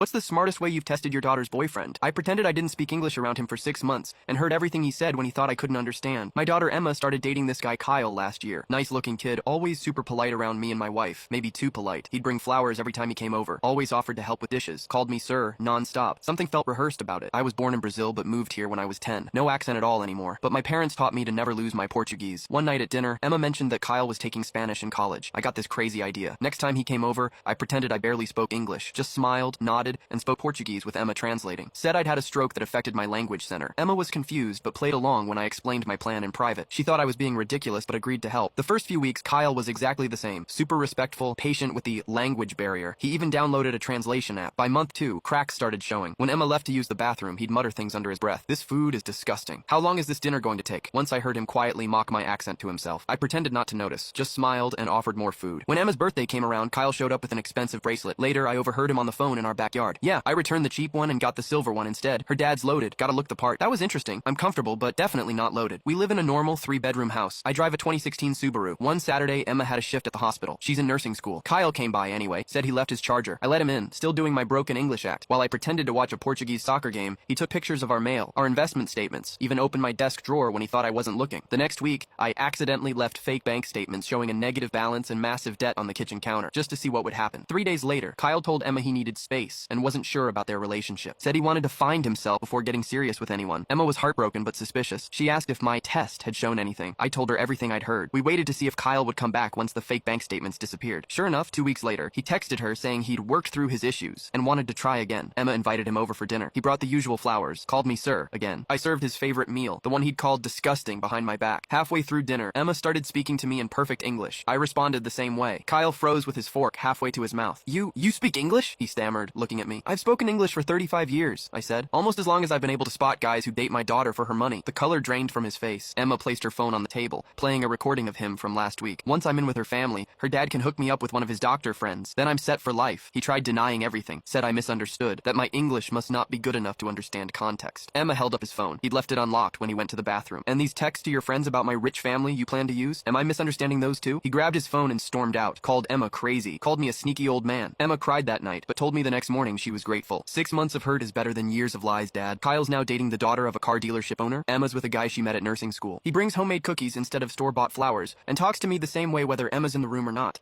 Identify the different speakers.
Speaker 1: What's the smartest way you've tested your daughter's boyfriend? I pretended I didn't speak English around him for 6 months and heard everything he said when he thought I couldn't understand. My daughter Emma started dating this guy Kyle last year. Nice looking kid, always super polite around me and my wife. Maybe too polite. He'd bring flowers every time he came over. Always offered to help with dishes. Called me sir, non-stop. Something felt rehearsed about it. I was born in Brazil but moved here when I was 10. No accent at all anymore. But my parents taught me to never lose my Portuguese. One night at dinner, Emma mentioned that Kyle was taking Spanish in college. I got this crazy idea. Next time he came over, I pretended I barely spoke English. Just smiled, nodded, and spoke Portuguese with Emma translating. Said I'd had a stroke that affected my language center. Emma was confused but played along when I explained my plan in private. She thought I was being ridiculous but agreed to help. The first few weeks, Kyle was exactly the same. Super respectful, patient with the language barrier. He even downloaded a translation app. By month 2, cracks started showing. When Emma left to use the bathroom, he'd mutter things under his breath. This food is disgusting. How long is this dinner going to take? Once I heard him quietly mock my accent to himself. I pretended not to notice, just smiled and offered more food. When Emma's birthday came around, Kyle showed up with an expensive bracelet. Later, I overheard him on the phone in our backyard. Yeah, I returned the cheap one and got the silver one instead. Her dad's loaded. Gotta look the part. That was interesting. I'm comfortable, but definitely not loaded. We live in a normal 3-bedroom house. I drive a 2016 Subaru. One Saturday, Emma had a shift at the hospital. She's in nursing school. Kyle came by anyway. Said he left his charger. I let him in, still doing my broken English act. While I pretended to watch a Portuguese soccer game, he took pictures of our mail, our investment statements, even opened my desk drawer when he thought I wasn't looking. The next week, I accidentally left fake bank statements showing a negative balance and massive debt on the kitchen counter, just to see what would happen. 3 days later, Kyle told Emma he needed space and wasn't sure about their relationship. Said he wanted to find himself before getting serious with anyone. Emma was heartbroken but suspicious. She asked if my test had shown anything. I told her everything I'd heard. We waited to see if Kyle would come back once the fake bank statements disappeared. Sure enough, 2 weeks later, he texted her saying he'd worked through his issues and wanted to try again. Emma invited him over for dinner. He brought the usual flowers, called me sir again. I served his favorite meal, the one he'd called disgusting behind my back. Halfway through dinner, Emma started speaking to me in perfect English. I responded the same way. Kyle froze with his fork halfway to his mouth. You speak English? He stammered, looking at me. I've spoken English for 35 years, I said. Almost as long as I've been able to spot guys who date my daughter for her money. The color drained from his face. Emma placed her phone on the table, playing a recording of him from last week. Once I'm in with her family, her dad can hook me up with one of his doctor friends. Then I'm set for life. He tried denying everything, said I misunderstood, that my English must not be good enough to understand context. Emma held up his phone. He'd left it unlocked when he went to the bathroom. And these texts to your friends about my rich family you plan to use? Am I misunderstanding those too? He grabbed his phone and stormed out, called Emma crazy, called me a sneaky old man. Emma cried that night, but told me the next morning she was grateful. 6 months of hurt is better than years of lies, Dad. Kyle's now dating the daughter of a car dealership owner. Emma's with a guy she met at nursing school. He brings homemade cookies instead of store-bought flowers, and talks to me the same way whether Emma's in the room or not.